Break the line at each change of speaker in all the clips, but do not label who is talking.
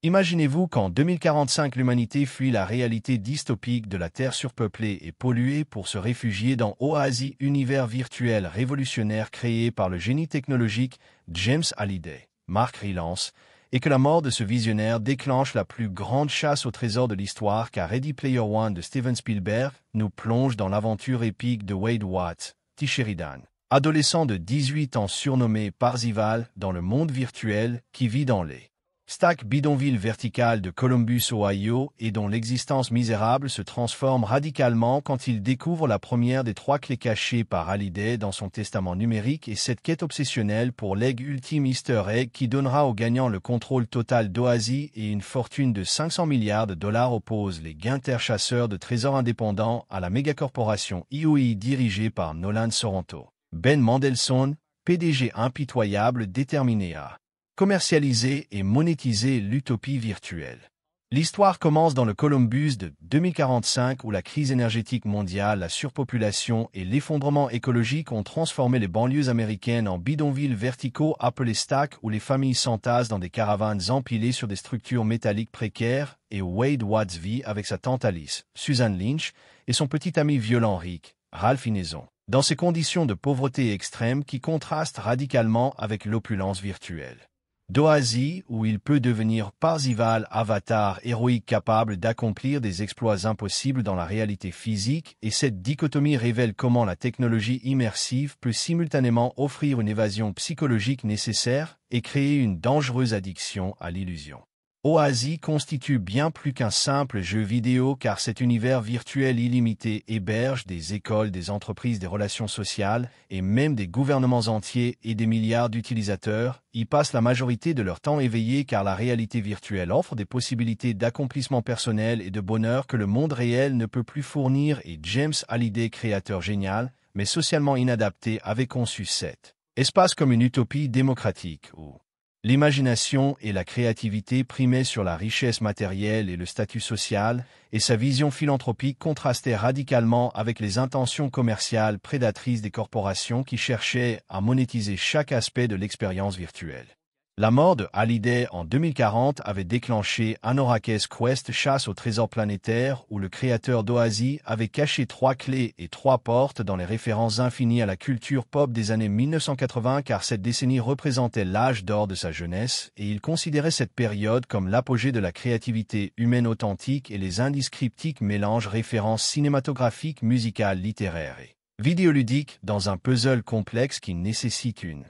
Imaginez-vous qu'en 2045 l'humanité fuit la réalité dystopique de la Terre surpeuplée et polluée pour se réfugier dans Oasis, univers virtuel révolutionnaire créé par le génie technologique James Halliday, Mark Rylance, et que la mort de ce visionnaire déclenche la plus grande chasse au trésor de l'histoire car Ready Player One de Steven Spielberg nous plonge dans l'aventure épique de Wade Watts, T. Sheridan, adolescent de 18 ans surnommé Parzival dans le monde virtuel qui vit dans les Stack bidonville verticale de Columbus, Ohio, et dont l'existence misérable se transforme radicalement quand il découvre la première des 3 clés cachées par Halliday dans son testament numérique et cette quête obsessionnelle pour l'egg ultime Easter egg qui donnera au gagnant le contrôle total d'Oasis et une fortune de 500 milliards de dollars oppose les Guinter chasseurs de trésors indépendants à la mégacorporation IOI dirigée par Nolan Sorrento. Ben Mendelsohn, PDG impitoyable déterminé à commercialiser et monétiser l'utopie virtuelle. L'histoire commence dans le Columbus de 2045 où la crise énergétique mondiale, la surpopulation et l'effondrement écologique ont transformé les banlieues américaines en bidonvilles verticaux appelés stacks où les familles s'entassent dans des caravanes empilées sur des structures métalliques précaires et où Wade Watts vit avec sa tante Alice, Suzanne Lynch, et son petit ami violent Rick, Ralph Ineson, dans ces conditions de pauvreté extrême qui contrastent radicalement avec l'opulence virtuelle d'Oasis, où il peut devenir Parzival, avatar héroïque capable d'accomplir des exploits impossibles dans la réalité physique, et cette dichotomie révèle comment la technologie immersive peut simultanément offrir une évasion psychologique nécessaire et créer une dangereuse addiction à l'illusion. Oasis constitue bien plus qu'un simple jeu vidéo car cet univers virtuel illimité héberge des écoles, des entreprises, des relations sociales et même des gouvernements entiers et des milliards d'utilisateurs y passent la majorité de leur temps éveillés car la réalité virtuelle offre des possibilités d'accomplissement personnel et de bonheur que le monde réel ne peut plus fournir et James Halliday, créateur génial, mais socialement inadapté, avait conçu cet espace comme une utopie démocratique où l'imagination et la créativité primaient sur la richesse matérielle et le statut social, et sa vision philanthropique contrastait radicalement avec les intentions commerciales prédatrices des corporations qui cherchaient à monétiser chaque aspect de l'expérience virtuelle. La mort de Halliday en 2040 avait déclenché Anorak's Quest, chasse au trésor planétaire, où le créateur d'Oasis avait caché 3 clés et 3 portes dans les références infinies à la culture pop des années 1980 car cette décennie représentait l'âge d'or de sa jeunesse et il considérait cette période comme l'apogée de la créativité humaine authentique et les indescriptiques mélanges références cinématographiques, musicales, littéraires et vidéoludiques dans un puzzle complexe qui nécessite une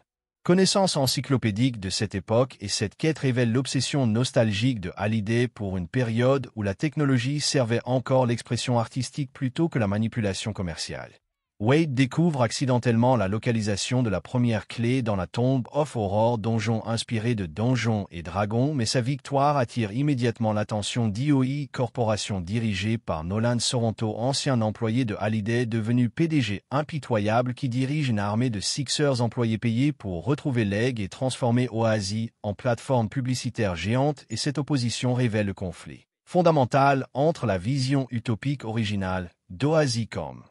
connaissance encyclopédique de cette époque et cette quête révèle l'obsession nostalgique de Halliday pour une période où la technologie servait encore l'expression artistique plutôt que la manipulation commerciale. Wade découvre accidentellement la localisation de la première clé dans la tombe of Horror, donjon inspiré de Donjons et Dragons, mais sa victoire attire immédiatement l'attention d'IOI, corporation dirigée par Nolan Sorrento, ancien employé de Halliday devenu PDG impitoyable qui dirige une armée de Sixers employés payés pour retrouver l'egg et transformer Oasis en plateforme publicitaire géante et cette opposition révèle le conflit fondamental entre la vision utopique originale d'Oasis comme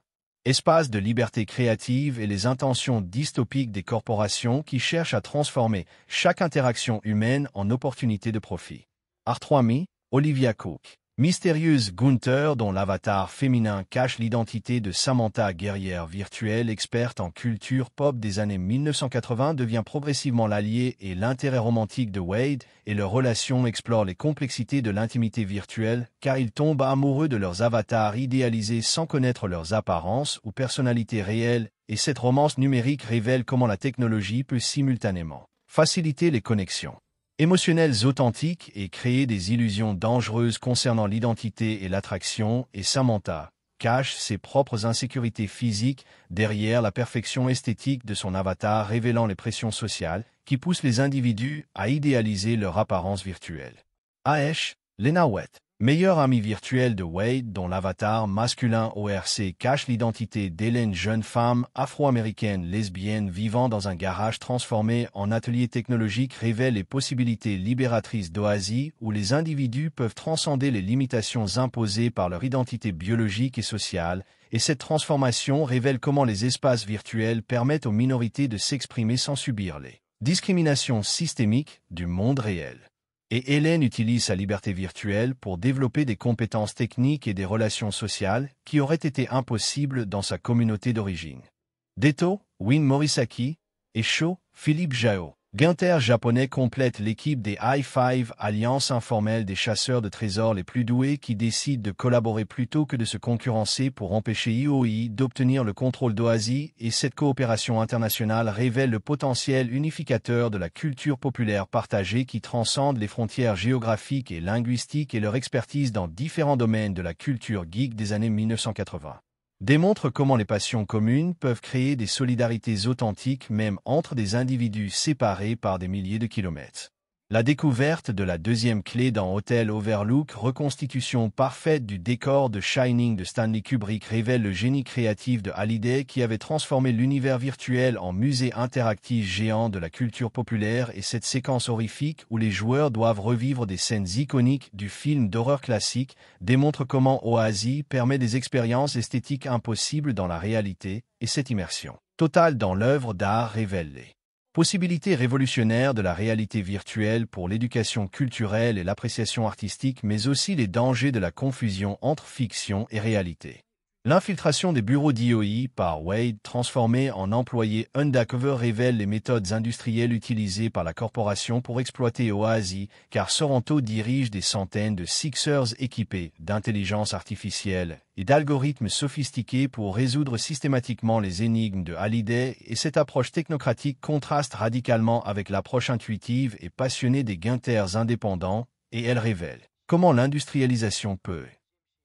espace de liberté créative et les intentions dystopiques des corporations qui cherchent à transformer chaque interaction humaine en opportunité de profit. Art3Me, Olivia Cook. Mystérieuse Gunther dont l'avatar féminin cache l'identité de Samantha, guerrière virtuelle experte en culture pop des années 1980 devient progressivement l'allié et l'intérêt romantique de Wade et leur relation explore les complexités de l'intimité virtuelle car ils tombent amoureux de leurs avatars idéalisés sans connaître leurs apparences ou personnalités réelles et cette romance numérique révèle comment la technologie peut simultanément faciliter les connexions émotionnelles authentiques et créer des illusions dangereuses concernant l'identité et l'attraction, et Samantha cache ses propres insécurités physiques derrière la perfection esthétique de son avatar révélant les pressions sociales qui poussent les individus à idéaliser leur apparence virtuelle. Aesh, Lena Wett, meilleure amie virtuelle de Wade dont l'avatar masculin ORC cache l'identité d'Hélène, jeune femme afro-américaine lesbienne vivant dans un garage transformé en atelier technologique révèle les possibilités libératrices d'Oasis où les individus peuvent transcender les limitations imposées par leur identité biologique et sociale, et cette transformation révèle comment les espaces virtuels permettent aux minorités de s'exprimer sans subir les discriminations systémiques du monde réel. Et Hélène utilise sa liberté virtuelle pour développer des compétences techniques et des relations sociales qui auraient été impossibles dans sa communauté d'origine. Deto, Win Morisaki, et Sho, Philippe Jao. Gunther japonais complète l'équipe des High Five, alliance informelle des chasseurs de trésors les plus doués qui décident de collaborer plutôt que de se concurrencer pour empêcher IOI d'obtenir le contrôle d'Oasis, et cette coopération internationale révèle le potentiel unificateur de la culture populaire partagée qui transcende les frontières géographiques et linguistiques, et leur expertise dans différents domaines de la culture geek des années 1980. Démontre comment les passions communes peuvent créer des solidarités authentiques même entre des individus séparés par des milliers de kilomètres. La découverte de la deuxième clé dans Hotel Overlook, reconstitution parfaite du décor de Shining de Stanley Kubrick, révèle le génie créatif de Hallyday qui avait transformé l'univers virtuel en musée interactif géant de la culture populaire, et cette séquence horrifique où les joueurs doivent revivre des scènes iconiques du film d'horreur classique démontre comment Oasis permet des expériences esthétiques impossibles dans la réalité, et cette immersion totale dans l'œuvre d'art révèle les possibilités révolutionnaires de la réalité virtuelle pour l'éducation culturelle et l'appréciation artistique, mais aussi les dangers de la confusion entre fiction et réalité. L'infiltration des bureaux d'IOI par Wade, transformé en employé undercover, révèle les méthodes industrielles utilisées par la corporation pour exploiter Oasis, car Sorrento dirige des centaines de Sixers équipés d'intelligence artificielle et d'algorithmes sophistiqués pour résoudre systématiquement les énigmes de Hallyday, et cette approche technocratique contraste radicalement avec l'approche intuitive et passionnée des Gunthers indépendants, et elle révèle comment l'industrialisation peut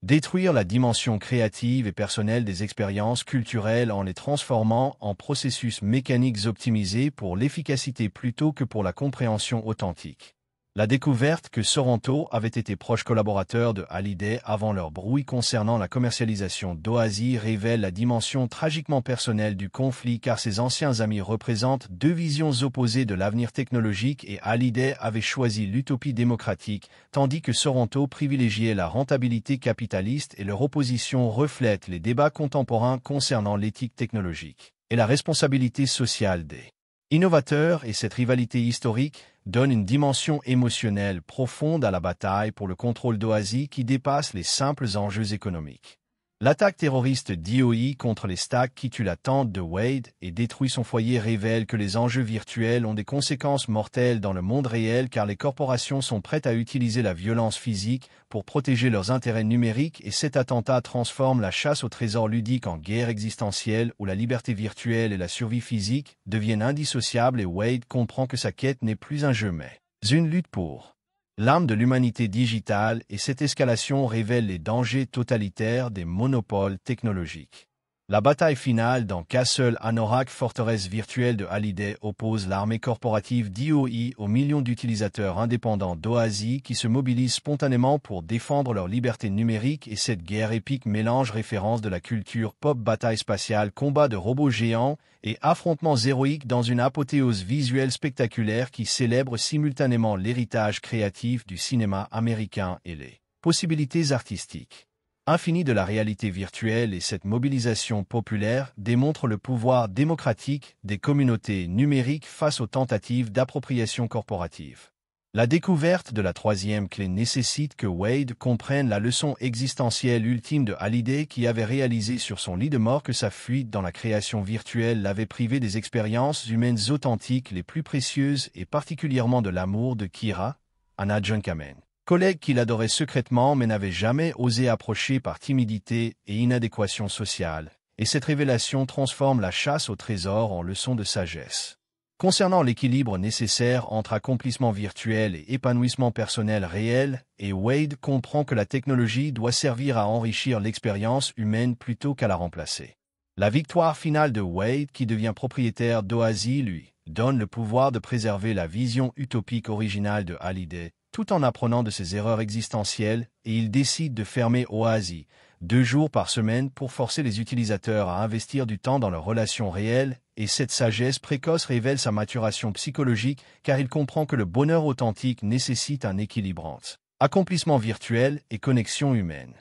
détruire la dimension créative et personnelle des expériences culturelles en les transformant en processus mécaniques optimisés pour l'efficacité plutôt que pour la compréhension authentique. La découverte que Sorrento avait été proche collaborateur de Hallyday avant leur brouille concernant la commercialisation d'Oasis révèle la dimension tragiquement personnelle du conflit, car ses anciens amis représentent deux visions opposées de l'avenir technologique, et Hallyday avait choisi l'utopie démocratique, tandis que Sorrento privilégiait la rentabilité capitaliste, et leur opposition reflète les débats contemporains concernant l'éthique technologique et la responsabilité sociale des innovateurs, et cette rivalité historique donne une dimension émotionnelle profonde à la bataille pour le contrôle d'Oasis qui dépasse les simples enjeux économiques. L'attaque terroriste d'IOI contre les stacks qui tue la tante de Wade et détruit son foyer révèle que les enjeux virtuels ont des conséquences mortelles dans le monde réel, car les corporations sont prêtes à utiliser la violence physique pour protéger leurs intérêts numériques, et cet attentat transforme la chasse au trésor ludique en guerre existentielle où la liberté virtuelle et la survie physique deviennent indissociables, et Wade comprend que sa quête n'est plus un jeu mais une lutte pour l'âme de l'humanité digitale, et cette escalation révèle les dangers totalitaires des monopoles technologiques. La bataille finale dans Castle Anorak, forteresse virtuelle de Hallyday, oppose l'armée corporative d'IOI aux millions d'utilisateurs indépendants d'Oasis qui se mobilisent spontanément pour défendre leur liberté numérique, et cette guerre épique mélange références de la culture pop, bataille spatiale, combat de robots géants et affrontements héroïques dans une apothéose visuelle spectaculaire qui célèbre simultanément l'héritage créatif du cinéma américain et les possibilités artistiques infinies de la réalité virtuelle, et cette mobilisation populaire démontre le pouvoir démocratique des communautés numériques face aux tentatives d'appropriation corporative. La découverte de la troisième clé nécessite que Wade comprenne la leçon existentielle ultime de Hallyday, qui avait réalisé sur son lit de mort que sa fuite dans la création virtuelle l'avait privé des expériences humaines authentiques les plus précieuses, et particulièrement de l'amour de Kira, Anna Junkamen, collègue qu'il adorait secrètement mais n'avait jamais osé approcher par timidité et inadéquation sociale, et cette révélation transforme la chasse au trésor en leçon de sagesse. Concernant l'équilibre nécessaire entre accomplissement virtuel et épanouissement personnel réel, et Wade comprend que la technologie doit servir à enrichir l'expérience humaine plutôt qu'à la remplacer. La victoire finale de Wade, qui devient propriétaire d'Oasis, lui donne le pouvoir de préserver la vision utopique originale de Hallyday, tout en apprenant de ses erreurs existentielles, et il décide de fermer Oasis 2 jours par semaine pour forcer les utilisateurs à investir du temps dans leurs relations réelles, et cette sagesse précoce révèle sa maturation psychologique, car il comprend que le bonheur authentique nécessite un équilibre entre accomplissement virtuel et connexion humaine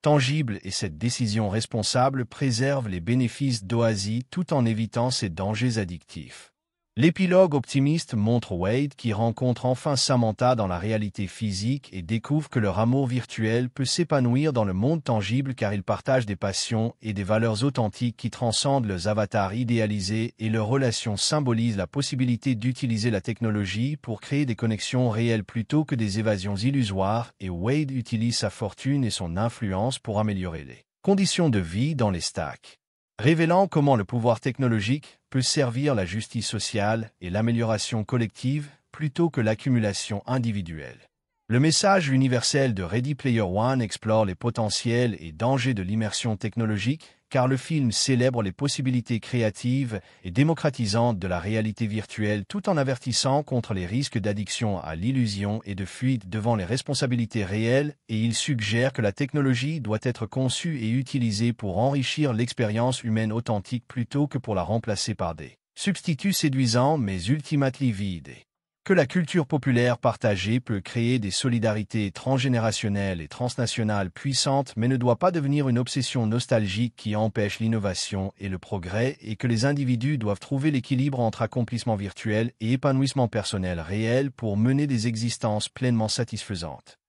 tangible, et cette décision responsable préserve les bénéfices d'Oasis tout en évitant ses dangers addictifs. L'épilogue optimiste montre Wade qui rencontre enfin Samantha dans la réalité physique et découvre que leur amour virtuel peut s'épanouir dans le monde tangible car ils partagent des passions et des valeurs authentiques qui transcendent leurs avatars idéalisés et leur relation symbolise la possibilité d'utiliser la technologie pour créer des connexions réelles plutôt que des évasions illusoires et Wade utilise sa fortune et son influence pour améliorer les conditions de vie dans les stacks, révélant comment le pouvoir technologique peut servir la justice sociale et l'amélioration collective plutôt que l'accumulation individuelle. Le message universel de Ready Player One explore les potentiels et dangers de l'immersion technologique, car le film célèbre les possibilités créatives et démocratisantes de la réalité virtuelle tout en avertissant contre les risques d'addiction à l'illusion et de fuite devant les responsabilités réelles, et il suggère que la technologie doit être conçue et utilisée pour enrichir l'expérience humaine authentique plutôt que pour la remplacer par des substituts séduisants mais ultimately vides. Que la culture populaire partagée peut créer des solidarités transgénérationnelles et transnationales puissantes mais ne doit pas devenir une obsession nostalgique qui empêche l'innovation et le progrès et que les individus doivent trouver l'équilibre entre accomplissement virtuel et épanouissement personnel réel pour mener des existences pleinement satisfaisantes.